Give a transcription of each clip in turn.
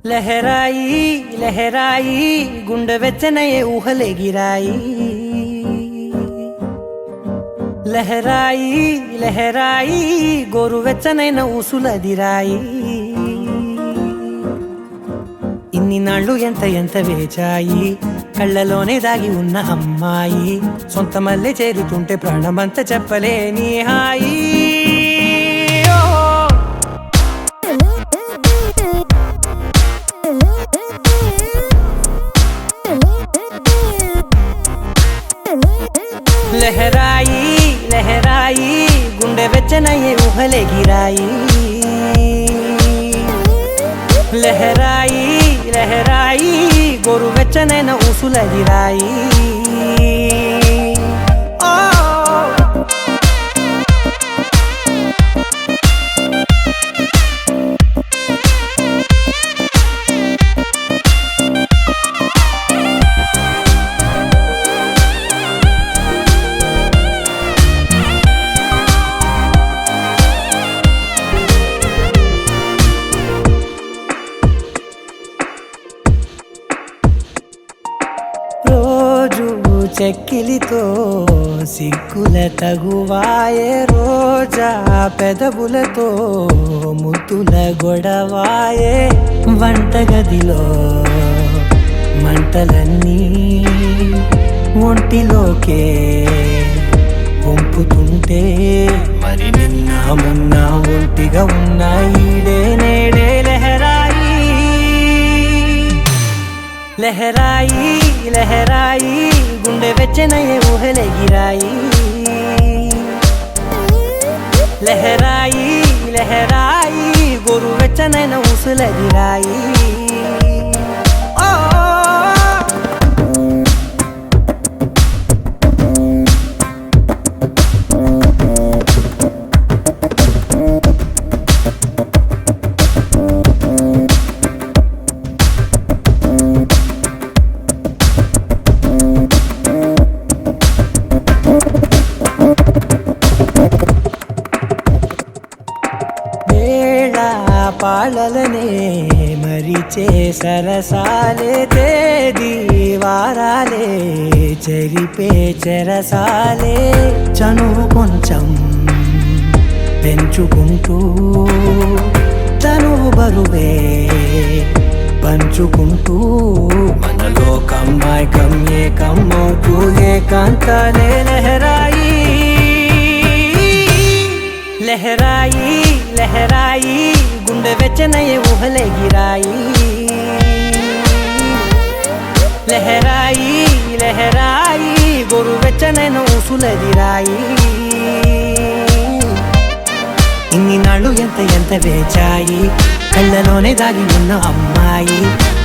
లహరాయి లహరాయి గుండె వెచ్చనయే ఊహలెగిరాయి లహరాయి లహరాయి గోరు వెచ్చనైన ఊసులదిరాయి ఇన్ని నాళ్ళు ఎంత ఎంత వేచాయి కళ్ళలోనే దాగి ఉన్న అమ్మాయి సొంత మల్లె చేరుతుంటే ప్రాణమంతా చెప్పలేని హాయి లహరాయి లహరాయి గుండె వెచ్చనయ్యే ఊహలెగిరాయి లహరాయి లహరాయి గోరు వెచ్చనైన ఊసులదిరాయి చెక్కిలితో సిగ్గుల తగువాయే రోజా పెదవులతో ముద్దుల గొడవాయే వంటగదిలో మంటలన్నీ ఒంటిలోకే వంపుతుంటే మరి నిన్న మొన్న ఒంటిగా ఉన్న ఈడే నేడే లహరాయి లహరాయి లహరాయి గుండె వెచ్చనయ్యే ఊహలెగిరాయి లహరాయి లహరాయి గోరు వెచ్చనైన ఊసులదిరాయి పాలలనే మరిచే సరసాలే తేదీ వారాలే చెరిపే చెరసాలే చనువు కొంచెం పెంచుకుంటూ తనువు బరువే పంచుకుంటూ మనలో కమ్మాయికం ఏకమవుతూ ఏకాంతాలే లహరాయి లహరాయి లహరాయి గుండె వెచ్చనయ్యే ఊహలెగిరాయి లహరాయి లహరాయి గోరు వెచ్చనైన ఊసులదిరాయి ఇన్ని నాళ్ళు ఎంత ఎంత వేచాయి కళ్ళలోనే దాగి ఉన్న అమ్మాయి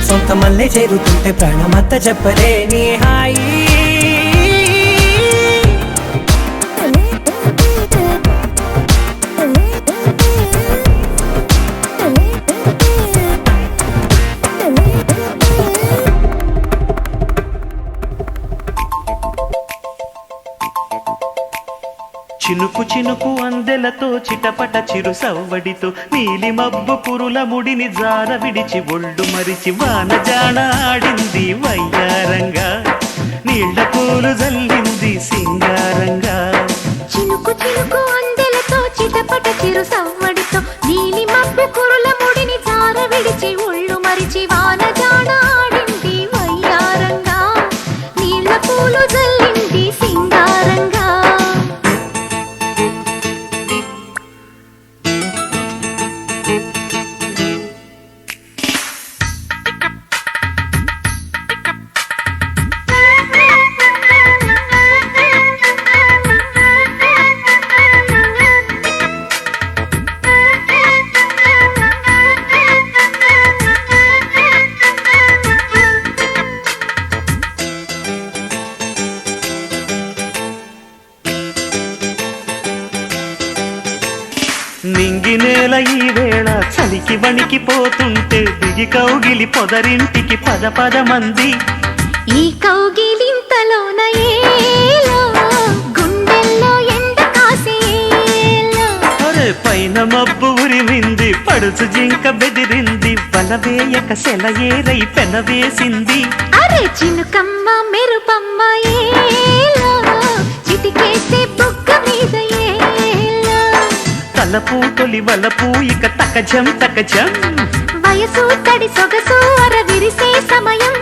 సొంత మల్లె చేరుతుంటే ప్రాణమంతా చెప్పలేని హాయి చినుకు చినుకు అందెలతో చిటపట చిరు సవ్వడితో నీలి మబ్బు పురుల ముడిని జార విడిచి ఒళ్ళు మరిచి వానజాడ ఆడింది వయ్యారంగా నీళ్ల పూలు జల్లింది సింగారంగా చినుకు చినుకు అందెలతో చిటపట చిరు సవ్వడితో నీలి మబ్బు పురుల ముడిని జార విడిచి ఒళ్ళు మరిచి వానజాడ ఆడింది వయ్యారంగా నీళ్ల పూలు జల్లింది సింగారంగా నింగినేల ఈ వేళ చలికి వణికిపోతుంటే దిగి కౌగిలి పొదరింటికి పద పద మంది ఈ కౌగిలింతలోన ఏలో గుండెల్లో ఎండ కాసేలో పైన మబ్బు ఉరిమింది పడుచు జింక బెదిరింది వలవేయక సెలయేరై పెనవేసింది అరే చినుకమ్మ మెరుపమ్మ ఏలో చిటికేస్తే బుగ్గ మీద ఏలో తలపు తొలి వలపు ఇక తకజం తకజం వయసు తడి సొగసు అర విరిసే సమయం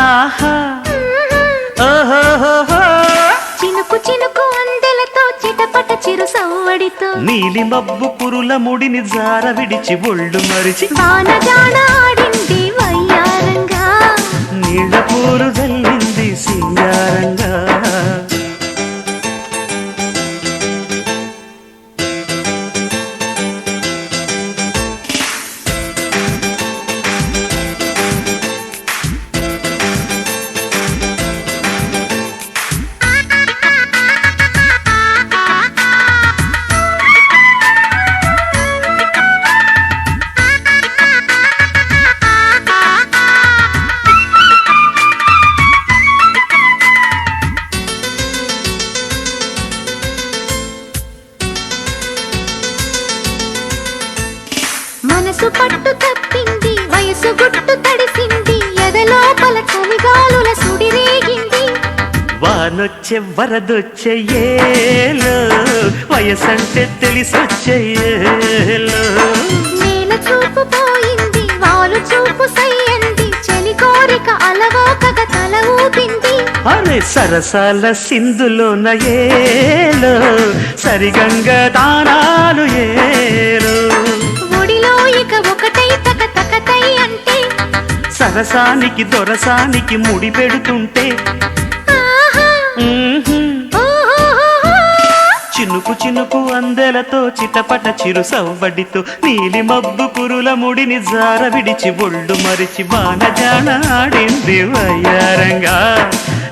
ఆహా ఓహోహోహో చినుకు చినుకు అందెలతో చిటపట చిరు సవ్వడితో నీలి మబ్బు కురుల ముడిని జార విడిచి ఒళ్ళు మరిచి వాన జాణ ఆడింది వయ్యారంగా నీళ్ళ పూరు జల్లింది సింగారంగా మనసు పట్టు తప్పింది వయసు గుట్టు తడిసింది ఎదలోపల చలిగాలుల సుడిరేగింది వానొచ్చే వరదొచ్చే ఏలో వయసంటే తెలిసొచ్చే ఏలో నేల చూపు పోయింది వాలు చూపు సయ్యంది చలి కోరిక అలవోకగ తల ఊపింది అరే సరసాల సింధులోన ఏలో సరిగంగ దానాలు ఏలో ఒడిలో ఇక ఒకటై తక తకతై అంటే సరసానికి దొరసానికి ముడి పెడుతుంటే ఆహా ఓహోహోహో. చినుకు చినుకు అందెలతో చిటపట చిరు సవ్వడితో నీలి మబ్బు కురుల ముడిని జార విడిచి ఒళ్ళు మరిచి వానజాన ఆడింది వయ్యారంగా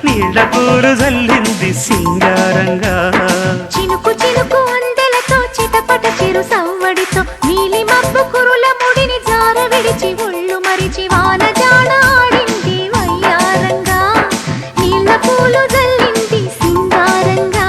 నీళ్ళ కూరు జల్లింది సింగారంగా చినుకు చినుకు అందెలతో చిటపట చిరు సవ్వడితో నీలి మబ్బు కురుల ముడిని జార విడిచి ఒళ్ళు మరిచి వాన జాణ ఆడింది వయ్యారంగా నీళ్ళ పూలు జల్లింది సింగారంగా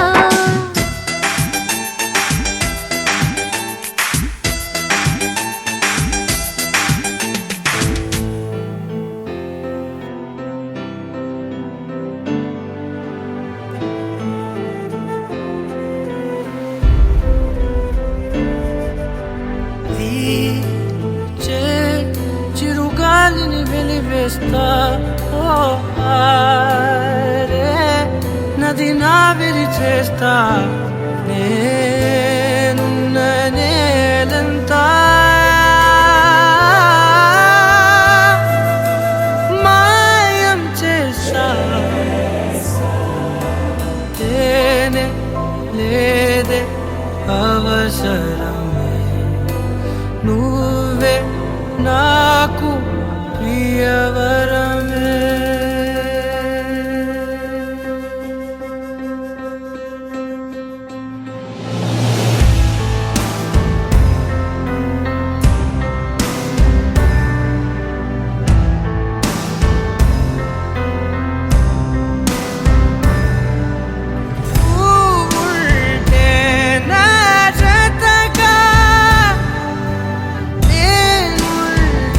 చిరుగాలిని వెలివేస్తా ఓ ఆరే నది నావిరి చేస్తా నేనున్న నేలంతా మాయం చేస్తా తేనే లేదే అవసరమే నువ్వే నాకు ప్రియవరమే నువ్వుంటే నా జతగా నేనుంటే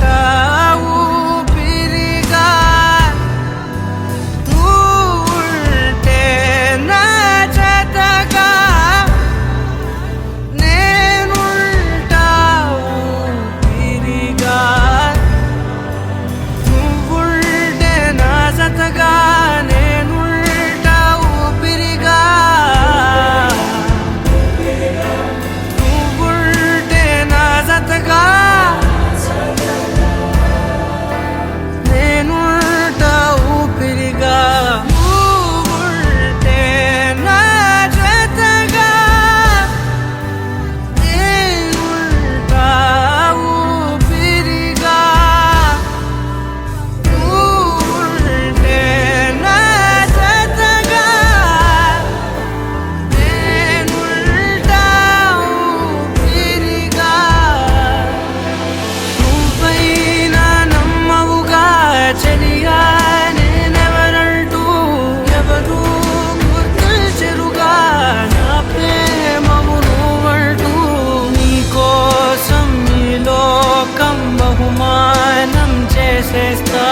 బహుమానం చేసేస్తా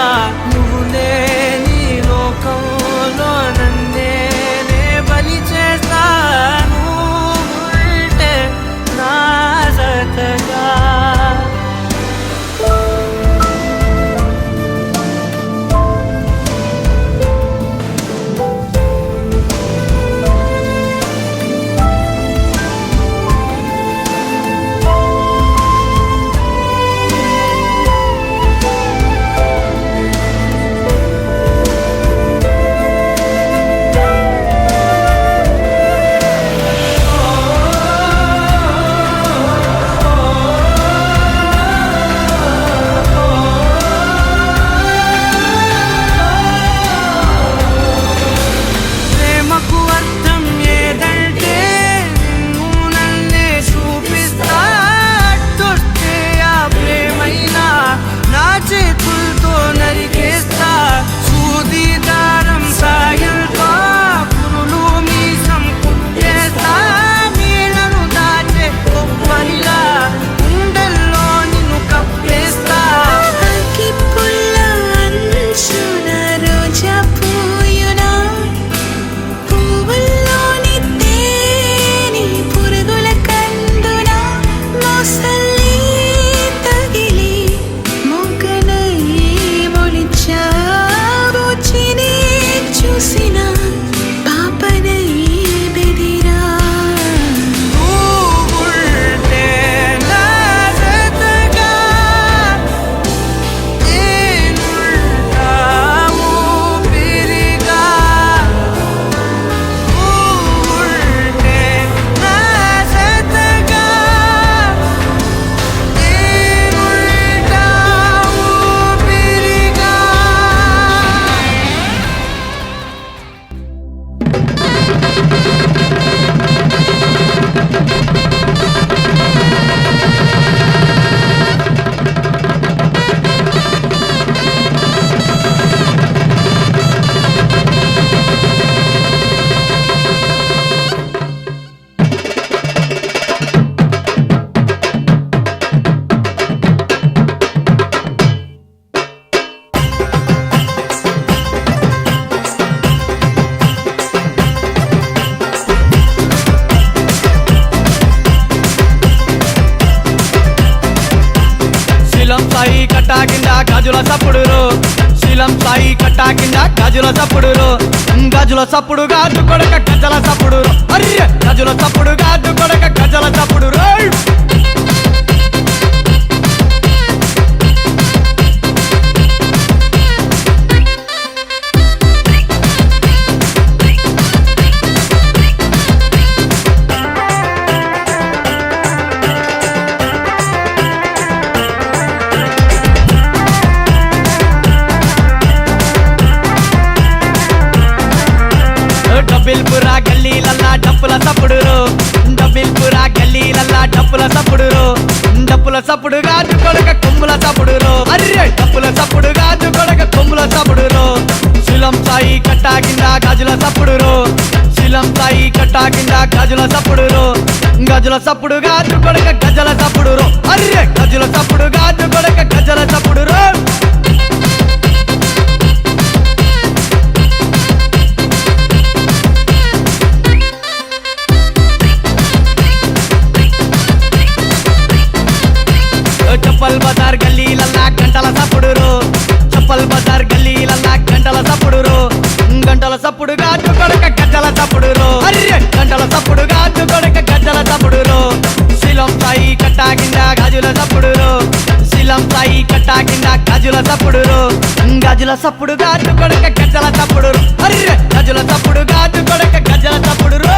నువ్వు లేని లోకంలో నన్నే బలి చేస్తాను ఉంటే నా జతగా ప్రేమకు అర్థం ఏదంటే నిన్ను నన్నే చూపిస్తా అట్టొస్తే ఆ ప్రేమైనా నా చేతులతో నరికేస్తా సూది దారం సాయంతో పురులు మీసం కుట్టేస్తా నీళ్ళను దాచే కొబ్బరిలా గుండెల్లో నిన్ను కప్పేస్తా అగ్గి పుల్ల అంచున రోజా పూయునా పువ్వుల్లోని తేనె పురుగుల కందున మోసల్లి తగిలి మొగ్గనై మొలిచావు చిని చూసిన పాపనై బెదిరా నువ్వుంటే నా జతగా నేనుంటావు పిరిగా నువ్వుంటే నా జతగా నేనుంటావు పిరిగా శీలం సాయి కట్టా కింద గాజుల సప్పుడురు శీలం సాయి కట్టా కింద గాజుల సప్పుడురు గాజుల సప్పుడు గాజు కొడక గజల సప్పుడు అర్రె గాజుల సప్పుడు గాజు కొడక గజల సప్పుడు డబ్బిల్పురా గల్లీలల్లా డప్పుల సప్పుడురు డబ్బిల్పురా గల్లీలల్లా డప్పుల సప్పుడురు డప్పుల సప్పుడు గాజు కొడక కొమ్ముల సప్పుడురు అర్రె డప్పుల సప్పుడు గాజు కొడక కొమ్ముల సప్పుడురు శీలం సాయి కట్టా కింద గాజుల సప్పుడురు శీలం సాయి కట్టా కింద గాజుల సప్పుడురు గజుల సప్పుడు గాజు కొడక గజల సప్పుడురు అర్రె గజుల సప్పుడు గాజు కొడక గజల సప్పుడురు చప్పల్ బజార్ గల్లీలల్లా గంటల సప్పుడురు చప్పల్ బజార్ గల్లీలల్లా గంటల సప్పుడురు గంటల సప్పుడు గాజు కొడక గజ్జల సప్పుడురు అర్రె గంటల సప్పుడు గాజు కొడక గజ్జల సప్పుడురు శీలం సాయి కట్టా కింద గాజుల సప్పుడురు శీలం సాయి కట్టా కింద గాజుల సప్పుడురు గాజుల సప్పుడు గాజు కొడక గజ్జల సప్పుడురు అర్రె గాజుల సప్పుడు గాజు కొడక గజ్జల సప్పుడురు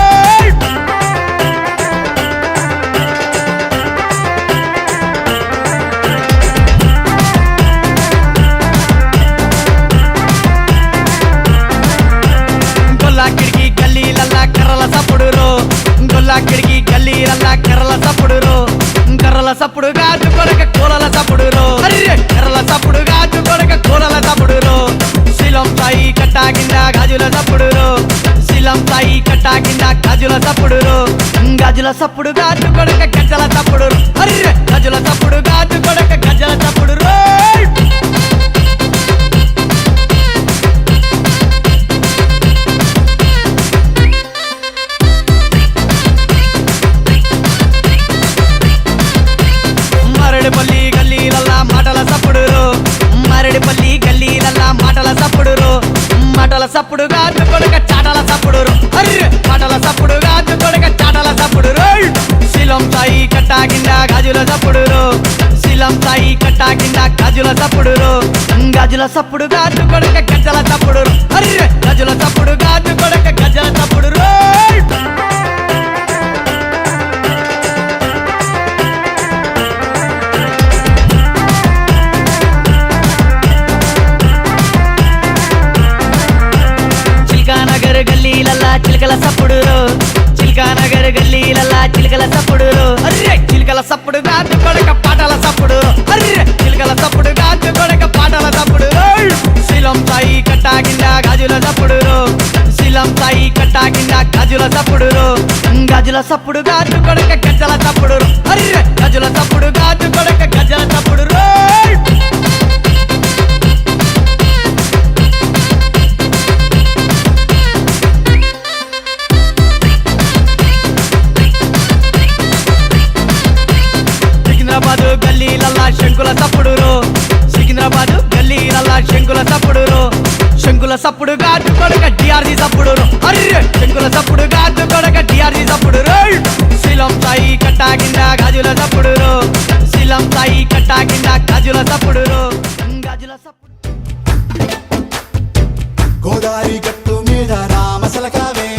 కిడికి గల్లీలల్లా కర్రల సప్పుడురు గొల్లా కిడికి గల్లీలల్లా కర్రల సప్పుడురు కర్రల సప్పుడు గాజు కొడక కోలల సప్పుడురు అర్రె కర్రల సప్పుడు గాజు కొడక కోలల సప్పుడురు శీలం సాయి కట్టా కింద గాజుల సప్పుడురు శీలం సాయి కట్టా కింద గాజుల సప్పుడురు గాజుల సప్పుడు గాజు కొడక గజ్జల సప్పుడురు అర్రె గజుల సప్పుడు గాజు కొడక గజ్జల సప్పుడురు మారేడుపల్లి గల్లీలల్లా మాటల సప్పుడు మారేడుపల్లి గల్లీలల్లా మాటల సప్పుడు మాటల సప్పుడుగా కొడక చాటల సప్పుడు అర్రె మాటల సప్పుడుగా కొడక చాటల సప్పుడు శిలం సాయి కట్టా కింద గాజుల సప్పుడు శిలం సాయి కట్టా కింద గాజుల సప్పుడు గాజుల సప్పుడుగా కొడక గజ్జల సప్పుడు అర్రె గాజుల సప్పుడుగా కొడక గజ్జల సప్పుడు చిల్కానగర్ గల్లీలల్లా చిలకల సప్పుడు చిల్కానగర్ గల్లీలల్లా చిలకల సప్పుడు అర్రె చిలకల సప్పుడు గాజు కొడక పాటల సప్పుడు అర్రె చిలకల సప్పుడు గాజు కొడక పాటల సప్పుడు శిలం సాయి కట్టా కింద గాజుల సప్పుడు శిలం సాయి కట్టా కింద గాజుల సప్పుడు గాజుల సప్పుడు గాజు కొడక గజ్జల సప్పుడు అర్రె గాజుల సప్పుడు గాజు కొడక గజ్జల సప్పుడు సికింద్రాబాదు గల్లీలల్లా శంకుల సప్పుడు సికింద్రాబాదు గల్లీలల్లా శంకుల సప్పుడు శంకుల సప్పుడు గాజు కొడక డిఆర్జీ సప్పుడు అర్రె శంకుల సప్పుడు గాజు కొడక డిఆర్జీ సప్పుడు శిలం సాయి కట్టా కింద గాజుల సప్పుడు శిలం సాయి కట్టా కింద గాజుల సప్పుడు గాజుల సప్పుడు గోదావరి గట్టు మీద రామసలకావే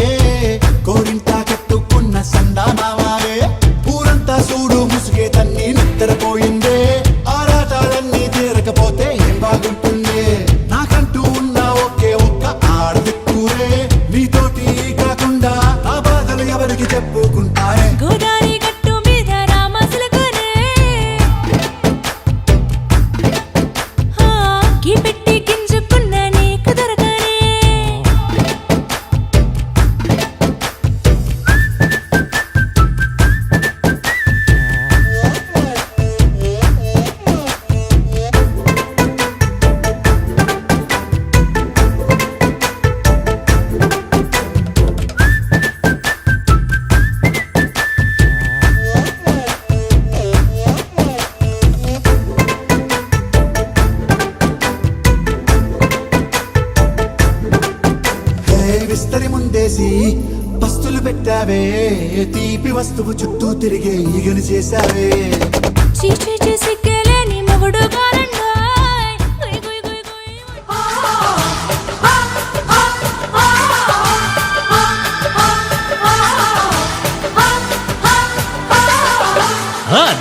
కోరింట కట్టుకున్న సండామావే ఊరంతా చూడు ముసుగే తన్ని నిద్రపోయిందే ఆరాటాలన్నీ తీరకపోతే ఏం బాగుంటుందే నాకంటూ ఉన్న ఒకే ఒక్క ఆడదిక్కురే నీతోటి కాకుండా నా బాధలు ఎవరికి చెప్పుకుంటారే గోదావరి గట్టు మీద రామసలకనే కీ పెట్టి గింజుకున్న నీకు దొరకనే విస్తరి ముందేసి పస్తులు పెట్టావే తీపి వస్తువు చుట్టూ తిరిగే ఈగను చేశావే చీచీ చేసి కేలేని మొగుడు గారండాయ్ గుయ్ గుయ్ గుయ్ గుయ్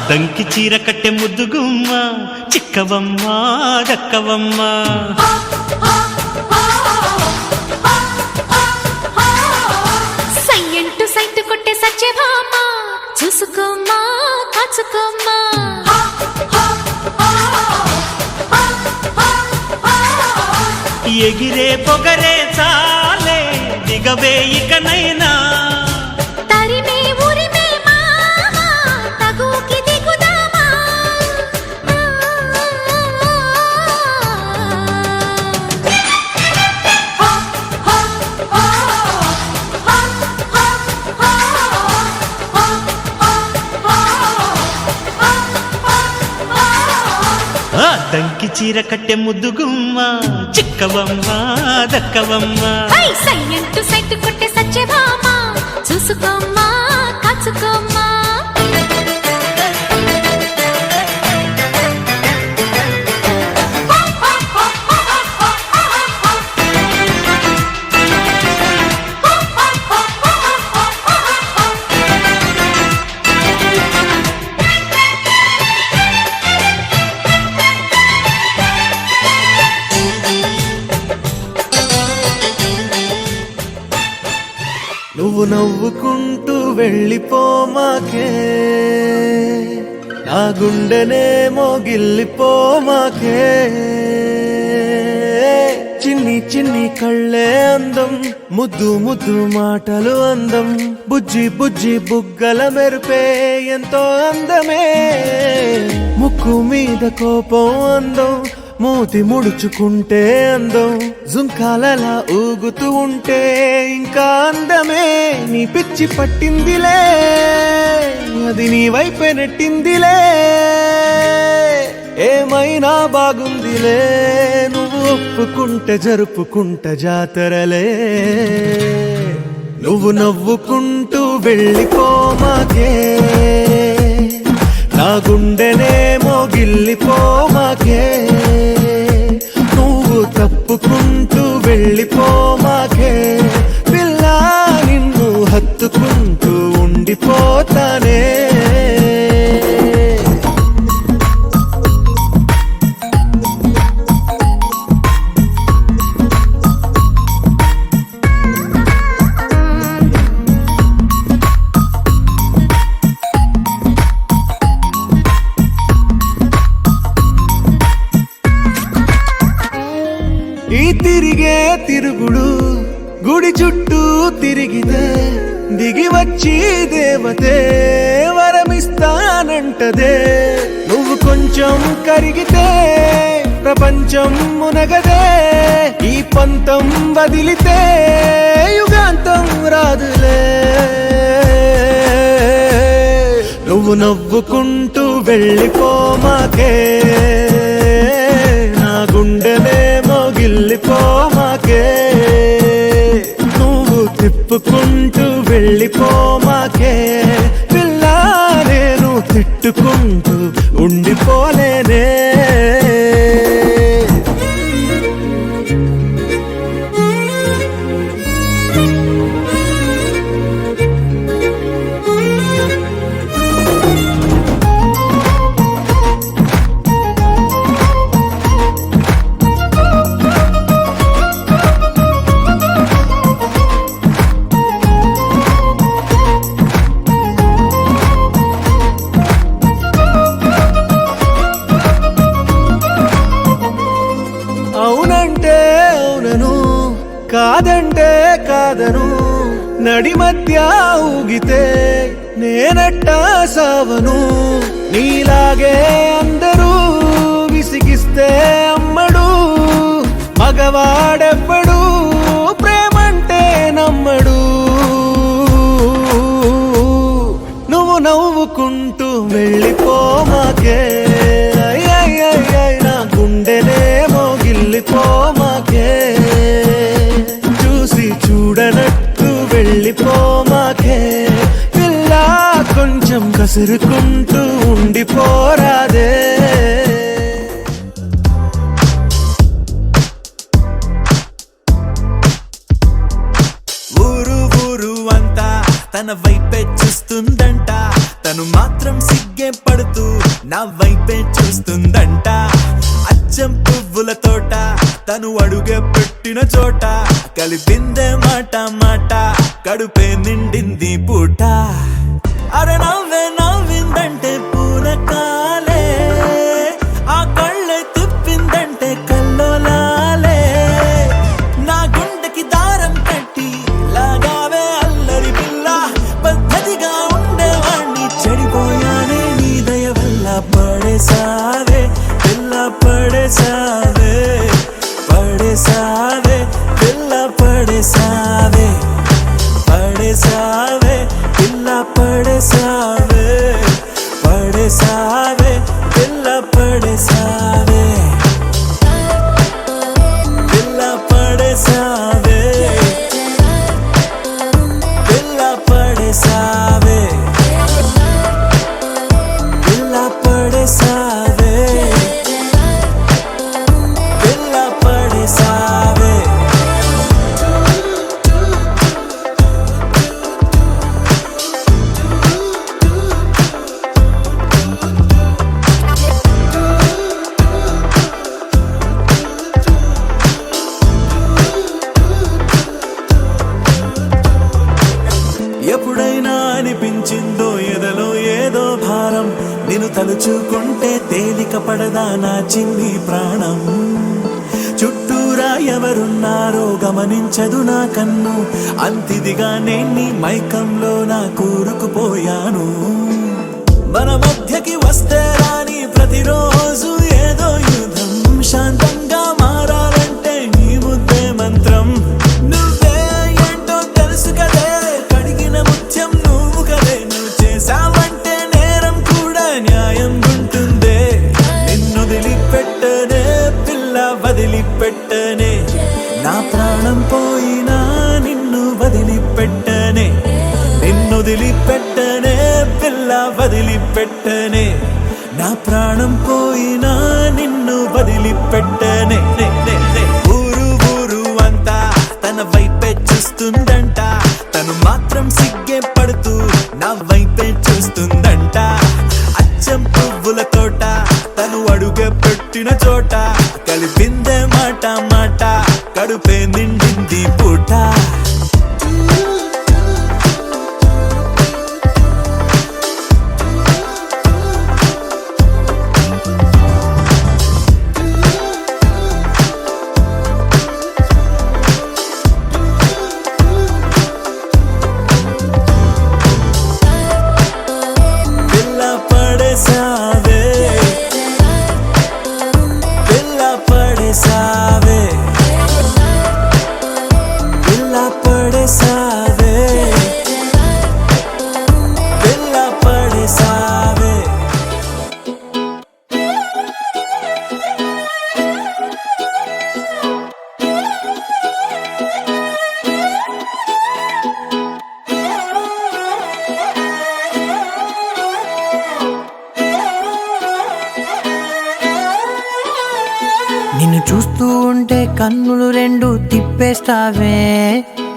దంకి చీర కట్టె ముద్దుగుమ్మ చిక్కవమ్మ దక్కవమ్మ సయ్యంటూ సైతు కొట్టే సత్యభామ చూసుకోమ్మా కాచుకోమ్మా ఎగిరే పొగరే చాలే దిగవే ఇకనైనా తరిమే ఉరిమే మామ తగుకి దిగుదామా దంకి చీర కట్టె ముద్దుగుమ్మ చిక్కవమ్మ దక్కవమ్మ సయ్యంటూ సైతు కొట్టే సత్యభామ చూసుకోమ్మా కాచుకోమ్మా నువ్వు నవ్వుకుంటూ వెళ్ళిపోమాకే నా గుండెనేమో గిల్లిపోమాకే చిన్ని చిన్ని కళ్ళే అందం ముద్దు ముద్దు మాటలు అందం బుజ్జి బుజ్జి బుగ్గల మెరుపే ఎంతో అందమే ముక్కు మీద కోపం అందం మూతి ముడుచుకుంటే అందం జుంకాలలా ఊగుతూ ఉంటే ఇంకా అందమే నీ పిచ్చి పట్టిందిలే అది నీ వైపే నెట్టిందిలే ఏమైనా బాగుందిలే నువ్వు ఒప్పుకుంటే జరుపుకుంట జాతరలే నువ్వు నవ్వుకుంటూ వెళ్ళిపోమాకే నా గుండెనేమో గిల్లిపోమాకే నువ్వు తప్పుకుంటూ వెళ్ళిపోమాకే పిల్ల నిన్ను హత్తుకుంటూ ఉండిపోతానే ఈ తిరిగే తిరుగుడు గుడి చుట్టూ తిరిగితే దిగి వచ్చి దేవతే వరమిస్తానంటదే నువ్వు కొంచెం కరిగితే ప్రపంచం మునగదే ఈ పంతం వదిలితే యుగాంతం రాదులే నువ్వు నవ్వుకుంటూ వెళ్ళిపోమాకే నా గుండెనేమో గిల్లిపోమాకే నువ్వు తిప్పుకుంటూ వెళ్ళిపోమాకే పిల్ల నేను తిట్టుకుంటూ ఉండిపోలేనే అవునంటే అవునను కాదంటే కాదను నడి మధ్య ఊగితే నేనట్టా సావను నీలాగే అందరూ విసిగిస్తే అమ్మడు మగవాడెవ్వడు ప్రేమంటే నమ్మడు నువ్వు నవ్వుకుంటూ వెళ్ళిపోమాకే నా గుండెనేమో గిల్లిపోమాకే చూసి చూడనట్టు వెళ్ళిపోమాకే పిల్ల కొంచెం కసురుకుంటూ ఉండిపోరాదే ఊరు ఊరు అంతా తన వైపే చూస్తుందంట తను మాత్రం సిగ్గే పడుతూ నా వైపే చూస్తుందంట అచ్చం పువ్వుల తోట తను అడుగే పెట్టిన చోట కలిపిందే మాట మాట కడుపే నిండింది పూట అరే నవ్వే నవ్విందంటే పూనకాలే ఆ కళ్ళే తిప్పిందంటే కల్లోలాలే నా గుండెకి దారం కట్టి లాగావే అల్లరి పిల్ల పద్ధతిగా ఉండేవాణ్ణి చెడిపోయానే నీ దయ వల్ల పడేసావే పిల్ల పడేసావే పడేసావే పిల్ల పడేసావే పడేసావే పిల్ల పడేసావే పడేసావే పిల్ల పడేసావే పిల్ల పడేసావే పిల్ల పడేసావే పిల్ల పడేసావే పిల్ల పడేసావే ఎప్పుడైనా అనిపించిందో ఎదలో ఏదో భారం నిన్ను తలుచుకుంటే తేలిక పడదా నా చిన్ని ప్రాణం చుట్టూరా ఎవరున్నారో గమనించదు నా కన్ను అంతిదిగా నేను మైకంలో నా కూరుకుపోయాను మన మధ్యకి వస్తే రాని ప్రతిరోజు ఏదో యుద్ధం శాంతంగా మారాలంటే నీ ముద్దే మంత్రం నువ్వే ఏంటో తెలుసు కదే కడిగిన ముత్యం నువ్వు కదే నువ్వు చేసావంటే నేరం కూడా న్యాయం ఉంటుందే నిన్ను వదిలిపెట్టనే పిల్ల వదిలిపెట్టనే నా ప్రాణం పోయినా నిన్ను వదిలిపెట్టనే ఊరు ఊరు అంతా తన వైపే చూస్తుందంట తను మాత్రం సిగ్గే పడుతూ నా వైపే చూస్తుందంట అచ్చం పువ్వుల తోట తను అడుగే పెట్టిన చోట కలిపిందే మాట మాట కడుపే నిండింది పూట నిన్ను చూస్తూ ఉంటే కన్నులు రెండు తిప్పేస్తావే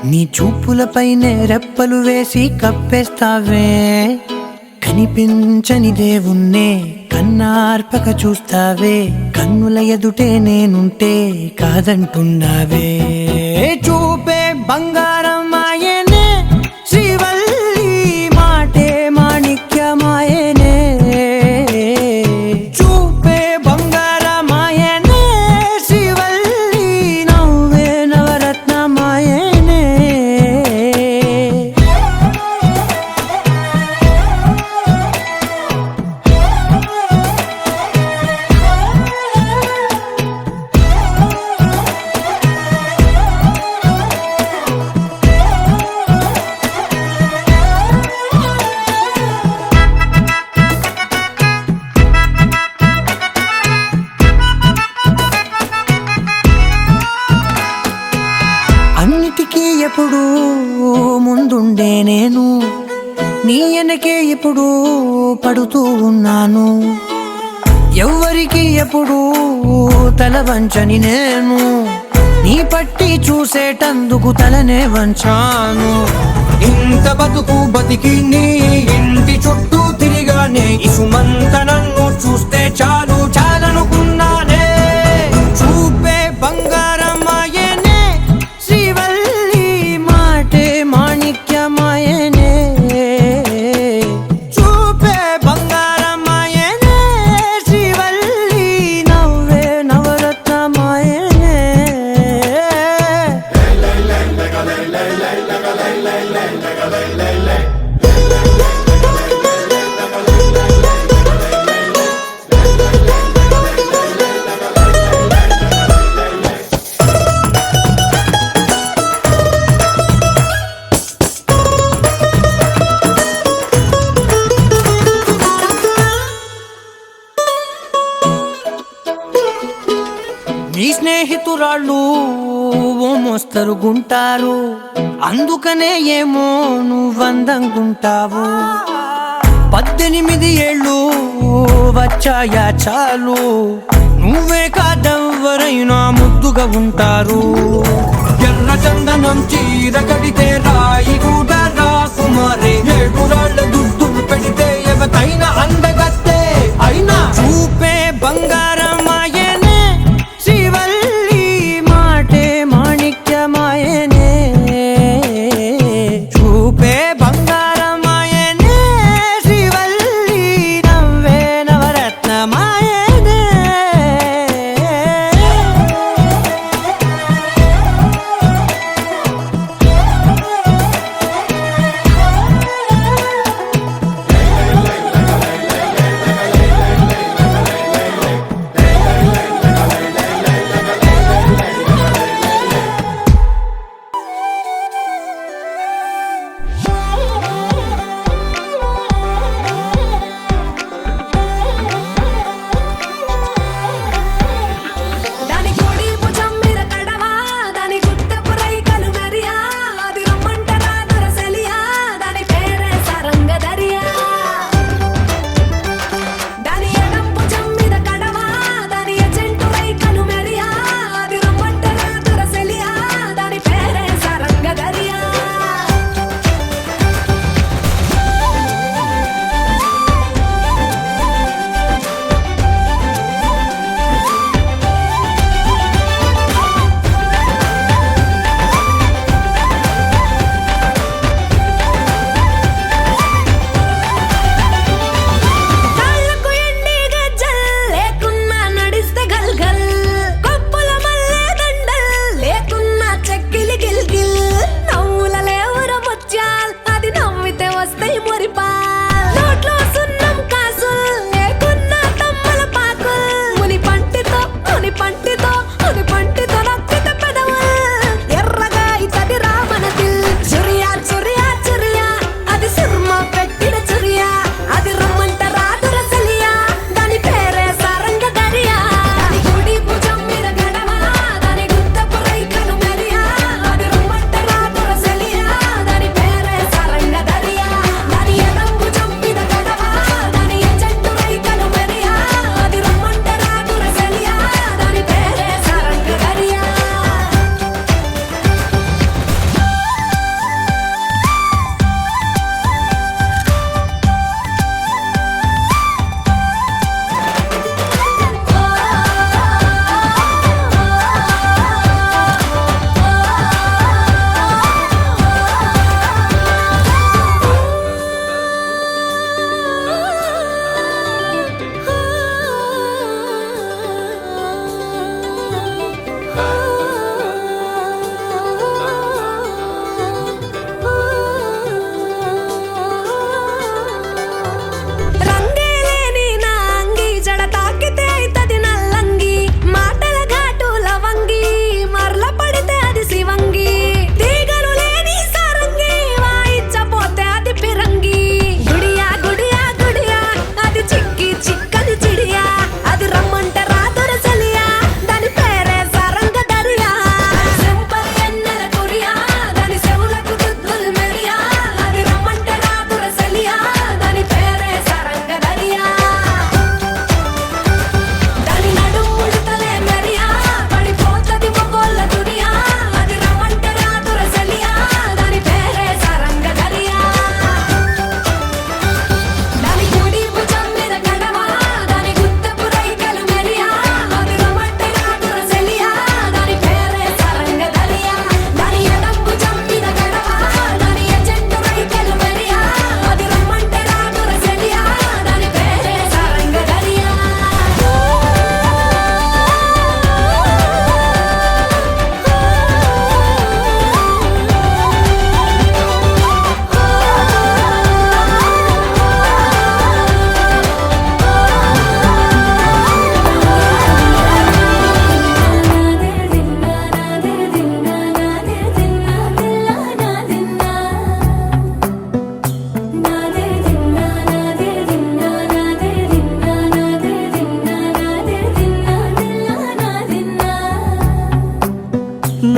నీ చూపులపైనే రెప్పలు వేసి కప్పేస్తావే కనిపించని దేవుణ్ణే కన్నార్పక చూస్తావే కన్నుల ఎదుటే నేనుంటే కాదంటున్నావే చూపే బంగారం ఆయనే శ్రీవల్లి మాటే మాణిక్యమాయనే చూపే బంగారమాయనే శ్రీవల్లి నవ్వే నవరత్నమాయనే అన్నిటికీ ఎప్పుడు ముందుండే నేను నీ వెనకే ఎప్పుడు పడుతూ ఉన్నాను ఎవ్వరికి ఎప్పుడు తల వంచని నేను నీ పట్టి చూసేటందుకు తలనే వంచాను ఇంత బతుకు బతికి నీ ఇంటి చుట్టూ తిరిగానే ఇసుమంత నన్ను చూస్తే చాలు చాలనుకున్నానే చూపే బంగారమాయనే శ్రీవల్లి మాటే మాణిక్యమాయనే చూపే బంగారమాయనే శ్రీవల్లి నవ్వే నవరత్నమాయనే నీ స్నేహితురాళ్ళు ఓ మోస్తరుగుంటారు అందుకనే ఏమో నువ్వందంగుంటావు 18 ఏళ్ళు వచ్చాయా చాలు నువ్వే కాదెవ్వరైనా ముద్దుగా ఉంటారు ఎర్ర చందనం చీర కడితే రాయి కూడా రాకుమారే 7 రాళ్ళ దుద్దులు పెడితే ఎవతైనా అందగత్తే అయినా చూపే బంగారమాయనే శ్రీవల్లి మాటే మాణిక్యమాయనే చూపే బంగారమాయనే శ్రీవల్లి నవ్వే నవరత్నమాయనే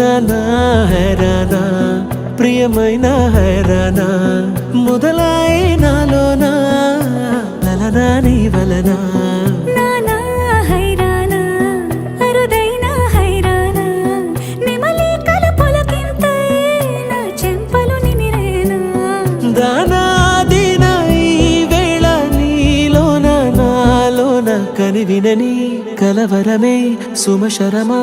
నానా హైరానా ప్రియమైన హైరానా మొదలాయి నాలోనా లలనా నీ వలనా నానా హైరానా అరుదైన హైరానా నెమలి కలుపులకింతై నా చెంపలు నిమిరేనా దానాదిన ఈ వేళ నీలోన నాలోన కనివినని కలవరమే సుమశరమా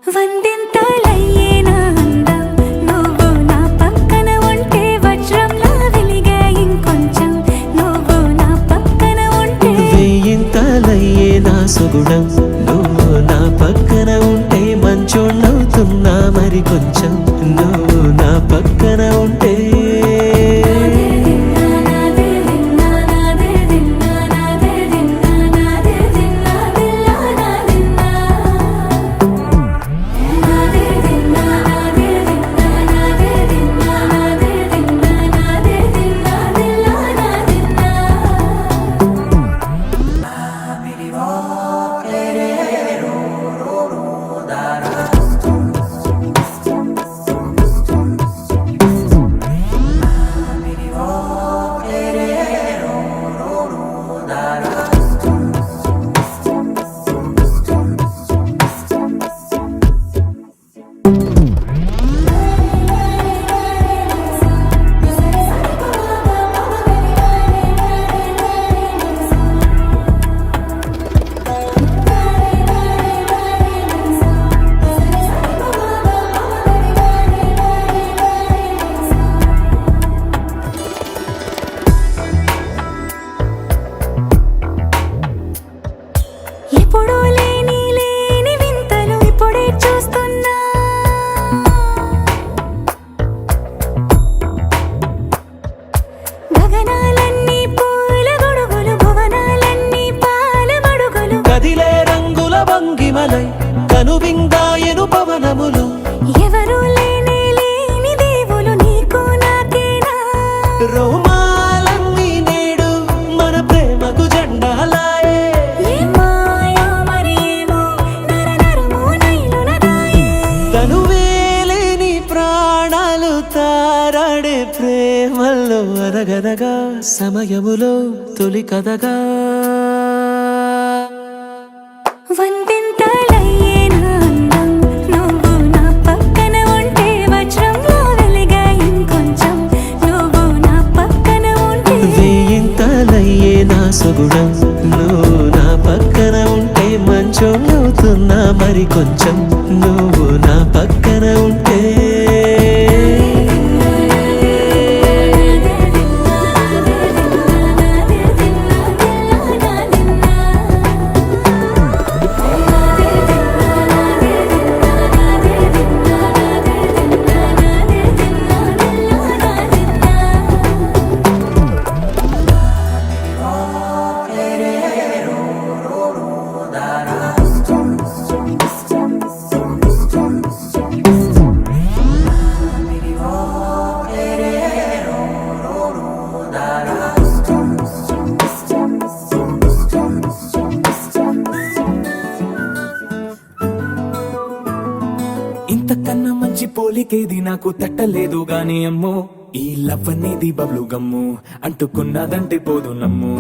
వందింతలయ్యే నా అందం నువ్వు నా పక్కన ఉంటే వజ్రంలా వెలిగే ఇంకొంచెం నువ్వు నా పక్కన ఉంటే వేయింతలయ్యే నా సుగుణం నువ్వు నా పక్కన ఉంటే మంచోణ్ణవుతున్నా మరి కొంచెం నువ్వు నా పక్కన ఉంటే ఎప్పుడూ లేని వింతలు ఇప్పుడే చూస్తున్నా గగనాలన్నీ పూల గొడుగులు భువనాలన్నీ పాల మడుగులు కదిలే రంగుల భంగిమలై కనువిందాయను పవనములు ఎవరు లేని దేవులు నీకు నాకేనా రోమాలన్నీ నేడు మన ప్రేమకు జెండాలాయే ఏ మాయా మరేమో నరనరమో నైలునదాయే తనువేలేని ప్రాణాలు తారాడే ప్రేమల్లో అనగనగా సమయములో తొలి కథగా వందింతలయ్యే నా అందం నువ్వు నా పక్కన ఉంటే వజ్రంలా వెలిగే ఇంకొంచెం నువ్వు నా పక్కన ఉంటే వేయింతలయ్యే నా సుగుణం నువ్వు నా పక్కన ఉంటే మంచోణ్ణవుతున్నా మరి కొంచెం నువ్వు నా పక్కన ఉంటే ఇంతకన్నా మంచి పోలికేది నాకు తట్టలేదు గాని అమ్మో ఈ లవ్ అనేది బబ్లు గమ్ము అంటుకున్నదంటే పోదు నమ్ము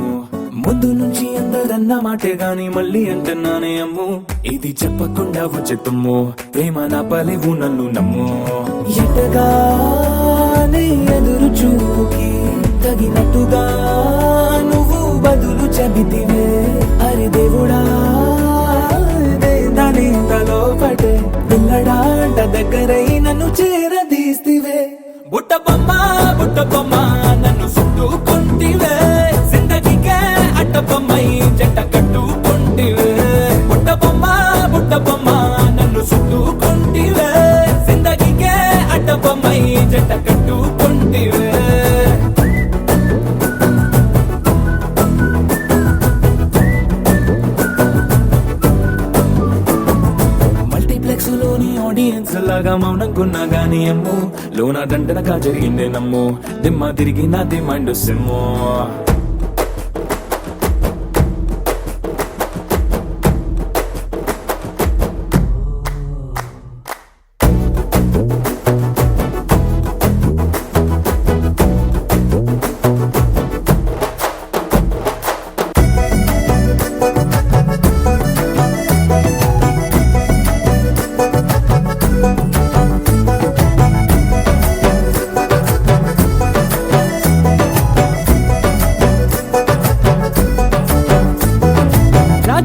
ముందు నుంచి అందరన్న మాటే గాని మళ్ళీ అంటున్నానే అమ్ము ఇది చెప్పకుండా వచ్చే తుమ్ము ప్రేమ నా పలేవు నన్ను నమ్ము ఎటగానే ఎదురు చూకి తగినట్టుగా నువ్వు బదులు చెబితివే అరి దేవుడా దాని తలో పటే పిల్లడాంట దగ్గరై నన్ను చేరదీస్తివే బుట్ట బొమ్మ నన్ను చుట్టుకుంటివే జిందగీకే అట్ట బొమ్మై జంట కట్టుకుంటివే బుట్ట బొమ్మ నన్ను చుట్టుకుంటివే జిందగీకే అట్ట బొమ్మై జంట కట్టుకుంటివే ఆడియన్స్ లాగా మౌనంకున్నా గానీ అమ్ము లోన దండనగా జరిగిందే నమ్ము దిమ్మ తిరిగి నా దిమ్మండు సిమ్ము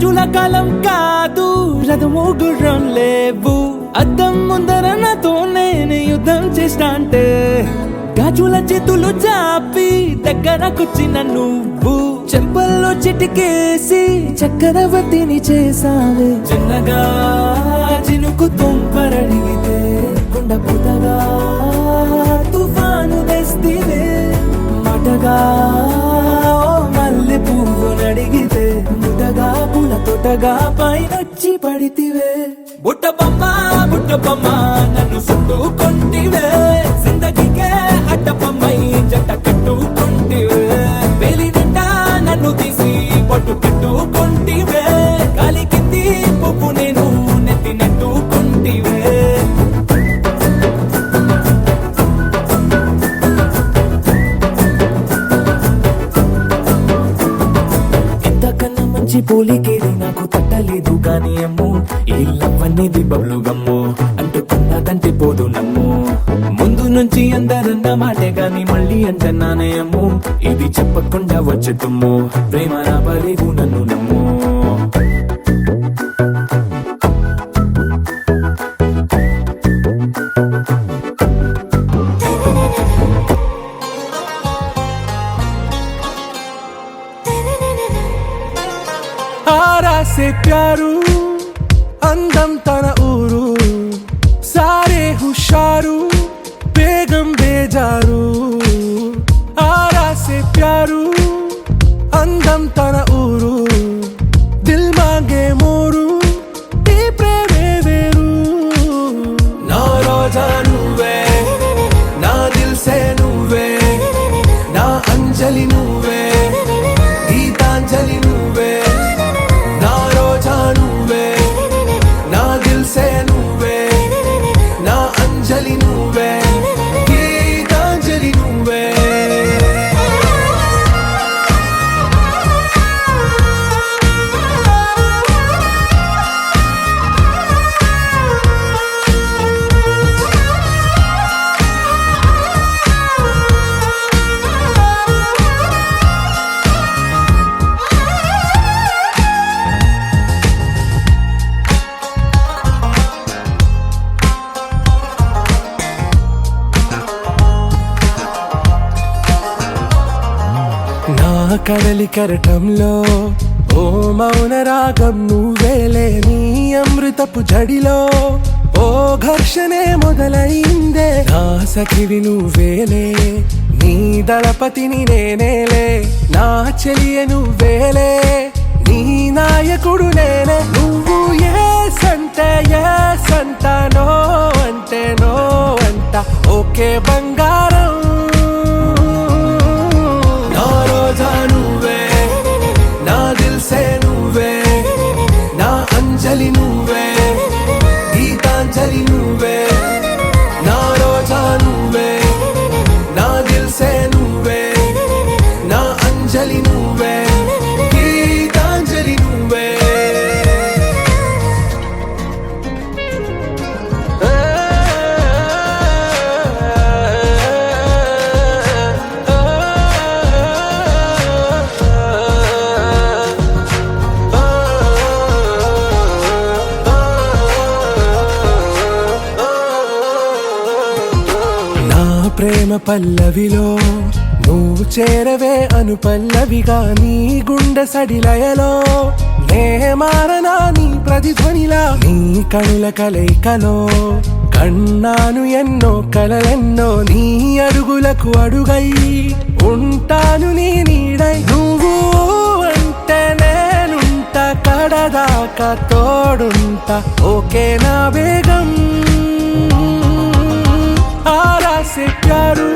రాజుల కాలం కాదు, రథము గుర్రం లేవు. అద్దం ముందర నాతో నేను యుద్ధం చేస్తా అంటే గాజుల చేతులు చాపి దగ్గరకొచ్చిన నువ్వు చెంపల్లో చిటికేసి చక్రవర్తిని చేసావే. చిన్నగా చినుకు తుంపరడిగితే కొండ పుటగా తుఫాను తెస్తివే. మాటగా మల్లె పువ్వు నడిగితే ముటగా పుల తొటగా పైనొచ్చి పడితివే. బుట్టబొమ్మ బుట్టబొమ్మ నన్ను చుట్టుకొంటివే. జిందగీకే అడ్డబొమ్మై జంట కట్టుకొంటివే. వేలి నిండా నన్ను తీసి పట్టు కట్టుకొంటివే. గాలి కింది పువ్వు నేను నెత్తి నెట్టుకొంటివే. ఇంతకన్నా మంచి పోలికేది నాకు తట్టలేదు గాని అమ్ము. ఈ లవ్ అనేది బబ్లు గమ్ము, అంటుకున్నదంటే పోదు నమ్ము. ముందు నుంచి అందరన్న మాటే గాని మళ్ళీ అంటున్నానే అమ్ము. ఇది చెప్పకుండా వచ్చే తుమ్ము, ప్రేమ రాబలేదు నన్ను నమ్ము. ఆరా సే ప్యారు అందం తన ఊరు, సారే హుషారు బేగం బేజారు. ఆరా సే ప్యారు అందం తన ఊరు, దిల్ మాంగే మోరు ఈ ప్రేమే వేరు. నా రోజా నువ్వే, నా దిల్ సే నువ్వే, నా అంజలి నువ్వే, గీతాంజలి నువ్వే. నా రోజా నువ్వే, నా దిల్ సే నువ్వే, నా అంజలి నువ్వే, గీతాంజలి నువ్వే. నా కడలి కరటంలో ఓ మౌన రాగం నువ్వేలే. నీ అమృతపు జడిలో ఓ ఘర్షణే మొదలైందే. నా సఖివి నువ్వేలే, నీ దళపతిని నేనేలే. నా చెలియ నువ్వేలే, నీ నాయకుడు నేనే. నువ్వు ఏ సంట నో అంటే నో అంట ఓకే బంగారం. నా రోజా నువ్వే, నా దిల్ సే నువ్వే, నా అంజలి నువ్వే, గీతాంజలి నువ్వే. నా రోజా నువ్వే, నా దిల్ సే నువ్వే, నా అంజలి నువ్వే, గీతాంజలి నువ్వే. నా ప్రేమ పల్లవిలో నువ్వు చేరవే అను పల్లవిగా. నీ గుండె సడిలయలో నే మారనా నీ ప్రతిధ్వనిలా. నీ కనుల కలయికలో కన్నాను ఎన్నో కలలెన్నో. నీ అడుగులకు అడుగై ఉంటాను నీ నీడై. నువ్వు అంటే నేనుంట కడదాకా తోడుంట ఓకే నా బేగం. ఆరా సే ప్యారు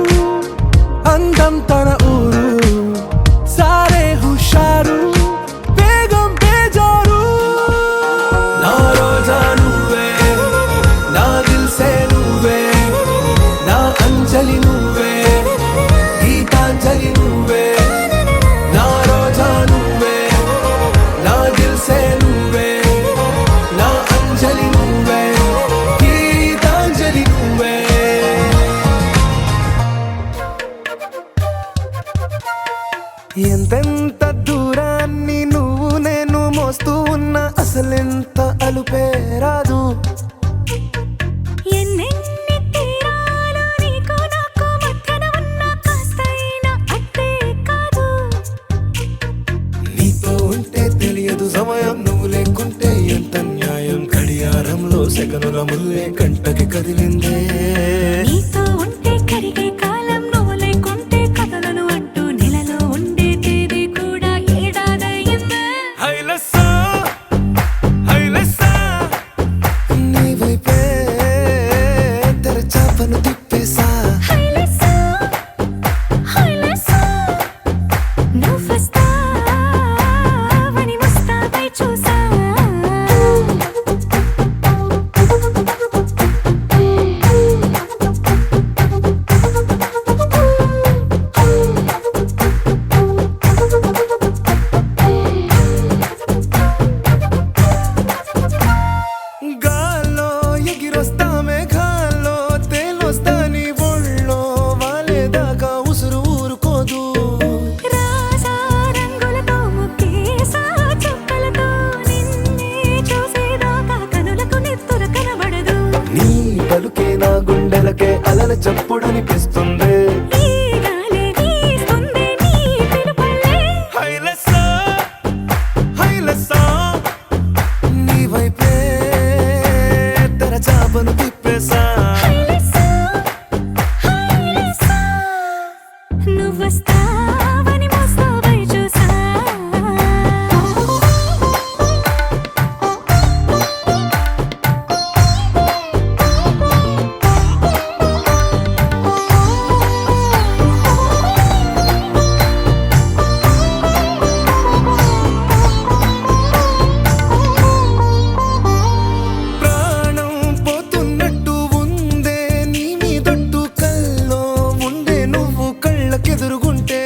అందం తన ఊరు, సారే హుషారు బేగం బేజారు. నా రోజా నువ్వే, నా దిల్ సే నువ్వే, నా అంజలి నువ్వే, గీతాంజలి నువ్వే. నా రోజా నువ్వే, నా దిల్ సే నువ్వే, నా అంజలి నువ్వే, గీతాంజలి నువ్వే. అలుపే రాదు. ఎన్నెన్ని తీరాలు నీకు నాకు మధ్యన ఉన్న కాస్తైనా అట్టే కాదు. నీతో ఉంటే తెలియదు సమయం, నువ్వు లేకుంటే ఎంత న్యాయం. గడియారంలో సెకనుల ముల్లే కంటకి కదిలిందే. నీతో ఉంటే కరిగే కాలం, నువ్వు లేకుంటే కథలను అంటూ నెలలో ఉండే తేదీ కూడా ఏడాదయ్యిందే. హైలెస్సా హైలెస్సా నీ వైపే తెరచాపను తిప్పేసా. హైలెస్సా, హైలెస్సా, నువ్వొస్తావని ముస్తాబై చూసా. గాల్లో ఎగిరొస్తా మేఘాల్లో తేలొస్తా నీ ఒళ్ళో వాలేదాకా ఉసురు ఊరుకోదు. రాజా రంగులతో ముక్కేసా చుక్కలతో నిన్నే చూసేదాకా కనులకు నెత్తుర కనబడదు. నీ పలుకే నా గుండెలకే అలల చప్పుడనిపిస్తుంది. ఈ గాలే వీస్తుంది నీ పిలుపులే. హైలెస్సా హైలెస్సా నీ వైపే తెరచాపను తిప్పేసా. హైలెస్సా, హైలెస్సా, నువ్వొస్తావని ముస్తాబై చూసా. ప్రాణం పోతున్నట్టు ఉందే నీ మీదొట్టు, కల్లో ఉండే నువ్వు కళ్ళకెదురుగుంటే.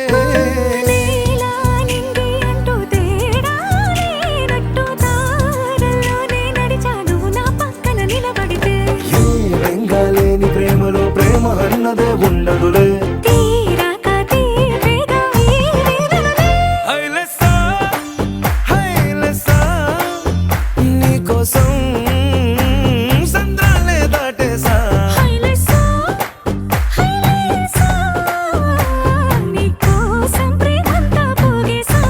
నీలా నింగి అంటూ తేడా లేనట్టు దారుల్లోనే నడిచా నువ్వు నా పక్కన నిలబడితే. ఏ బెంగాలేని ప్రేమలో ప్రేమ అన్నదే ఉండదులే. తీరాక తీపిగా ఈ వేదనలే. హైలెస్సా హైలెస్సా నీకోసం సంద్రాలే దాటేసా. హైలెస్సా, హైలెస్సా, నీకోసం ప్రేమంతా పోగేసా.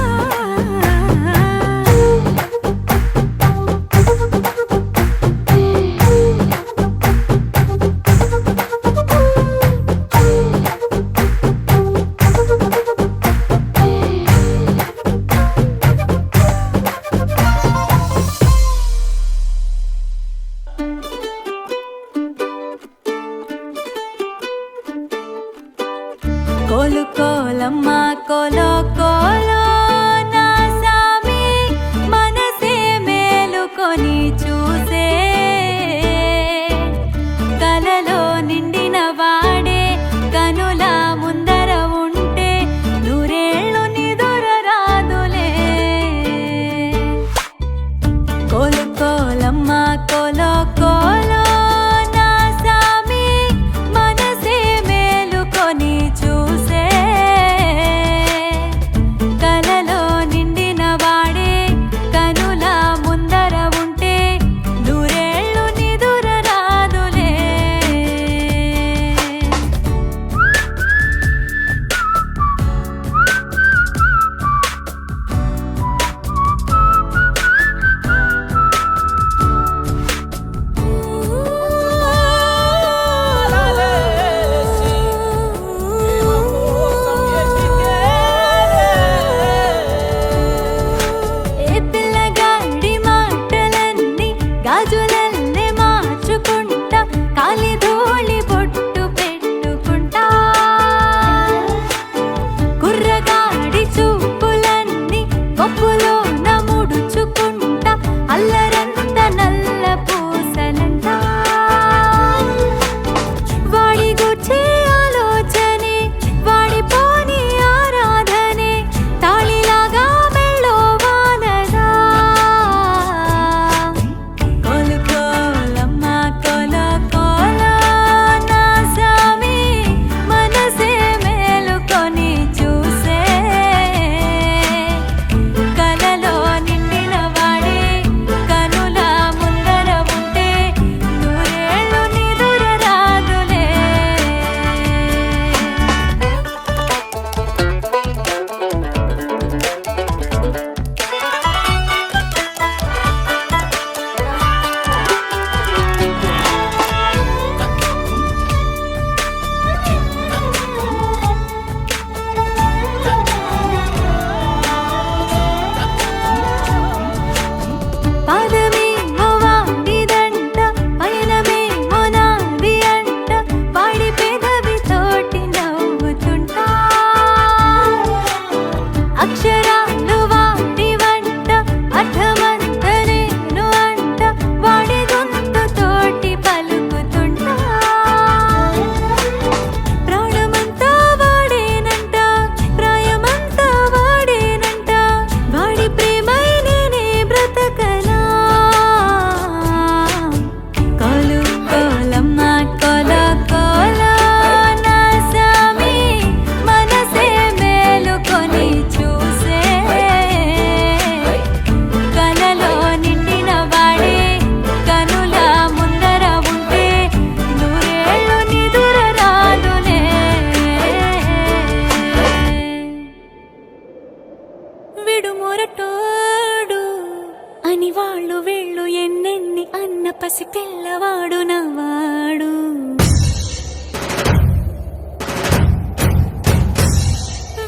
అని వాళ్ళు వీళ్ళు ఎన్నెన్ని అన్న పసి పిల్లవాడు నవ్వాడు.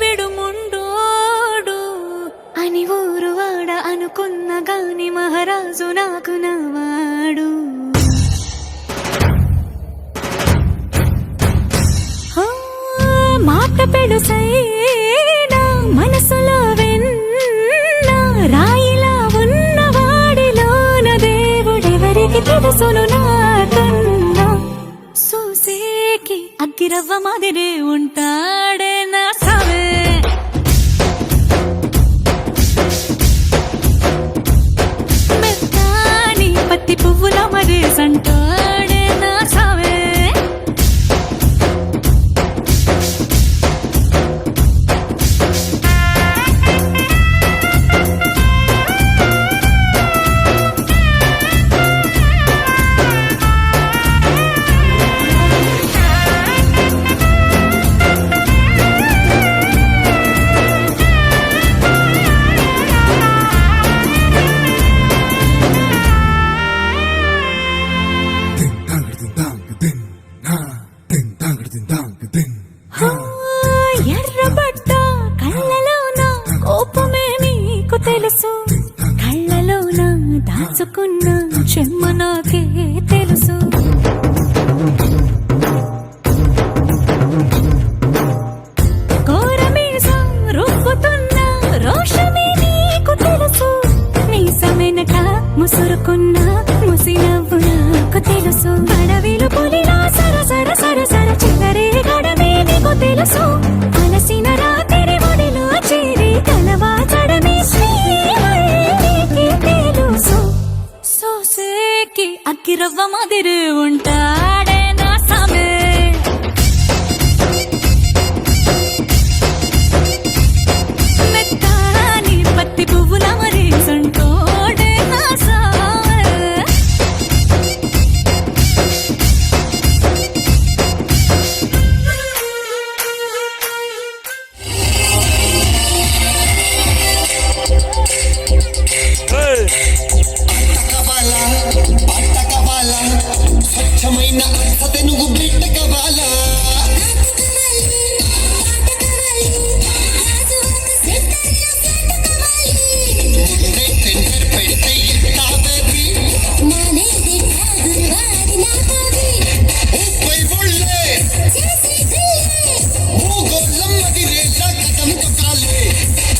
విడుముండోడు అని ఊరు వాడ అనుకున్న గాని మహారాజు నాకు నవ్వాడు. మాట పెడుసైనా మనసులో వెన్న రాయిలా ఉన్నవాడిలోన దేవుడెవరికి తెలుసును నాకన్నా. సూసేకి అగ్గిరవ్వ మాదిరే ఉంటాడే నా సావే. మెత్తాని పత్తి పువ్వుల మరేసంటాడే నా సావే. ఎర్రబడ్డ కళ్ళలోన కోపమే నీకు తెలుసు. కళ్ళలోన దాచుకున్న చెమ్మ నాకే తెలుసు. కోరమీసం రుబ్బుతున్న రోషమే నీకు తెలుసు. మీసమెనక ముసురుకున్న ముసినవ్వు నాకు తెలుసు. అడవిలు పులిలా సరసర సరసర చిల్లరే గడమే నీకు తెలుసు. అలసిన రాత్రి ఒడిలో చేరి కలవాచడమే శ్రీహరికి తెలుసు. సోసేకి అగ్గిరవ్వ మాదిరి ఉంటాడే నా సామే. మెత్తాని పత్తి పువ్వుల మరేసంటోడే నా సామే. స్వచ్ఛమైన అర్హత నువ్వు బిడ్డ కావాలా. టెండర్ పెడితే ఎట్టాదది ఊపై ఒళ్ళే ఊగోళ్ళం అది రేసా కథం కొట్టాలే.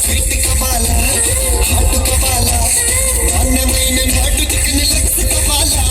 స్వీట్ కావాలా హాట్ కావాలా నాణ్యమైన నాటు చికెన్ లెగ్స్ కావాలా.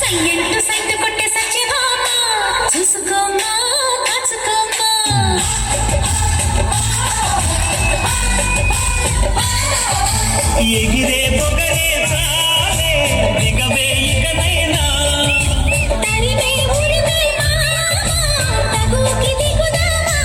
సయ్యంటు సైతు కొట్టే సచ్చిభామ చూసుకోమ్మా కాచుకోమ్మా. ఎగిరే పొగరే చాలే దిగవే ఇకనైనా. తరిమే ఊరిమే మామ తగుకి దిగుదామా.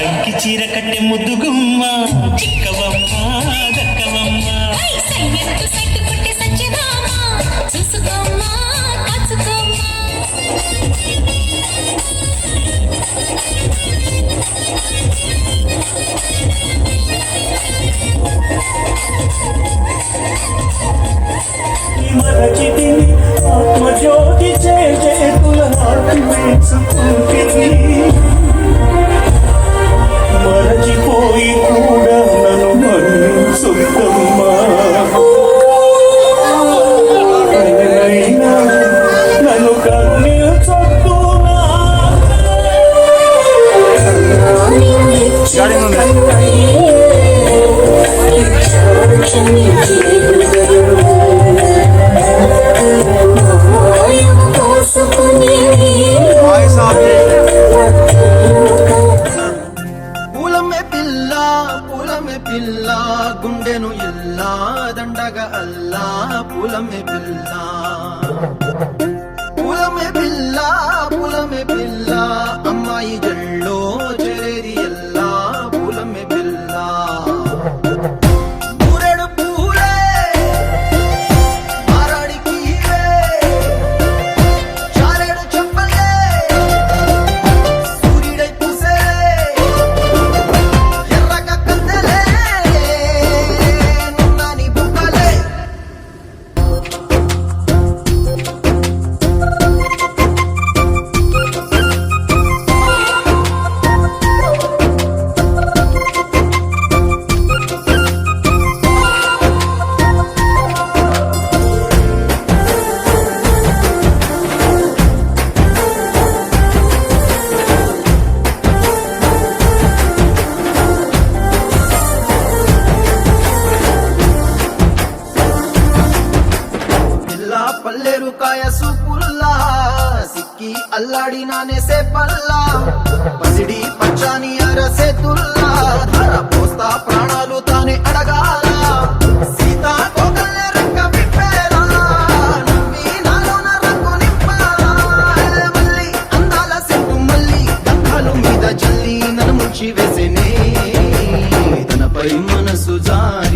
తంకి చీర కట్టె ముద్దుగుమ్మ చిక్కవమ్మ దక్కవమ్మ. సయ్యంటు సైతు కొట్టే సచ్చిభామ చూసుకోమ్మా కాచుకోమ్మా. మరచితిని ఆత్మజ్యోతి చేతుల హాటి వేసుకుంటిని. మరచిపోయి కూడా పూలమ్మే పిల్ల గుండెను ఇల్లా దండగా అల్లా పూలమ్మే పిల్ల అమ్మాయి జల్లో చేరేది ఎల్లా పూలమ్మే పిల్ల ఊరెడు పూలే మారాడికి చారెడు చెప్పలే సూర్యుడై పూసే ఎర్రగా కందలే నున్నాని బుక్కలే పిల్లా పల్లెరు కాయ సూపుల్లా సిక్కి అల్లాడి నానేసే పల్లా పసిడి పచ్చాని అరసే తుల్లా ధర పోస్తా ప్రాణాలు తానే అడగాల సీతా కోకల్లే రెక్క విప్పేలా నవ్వి నాలోన రంగు నింపాలా మళ్ళీ అందాల సెట్టు మళ్ళీ గంధాలు మీద జల్లి నన్ను ముంచి వేసేనే తనపై మనసు జారి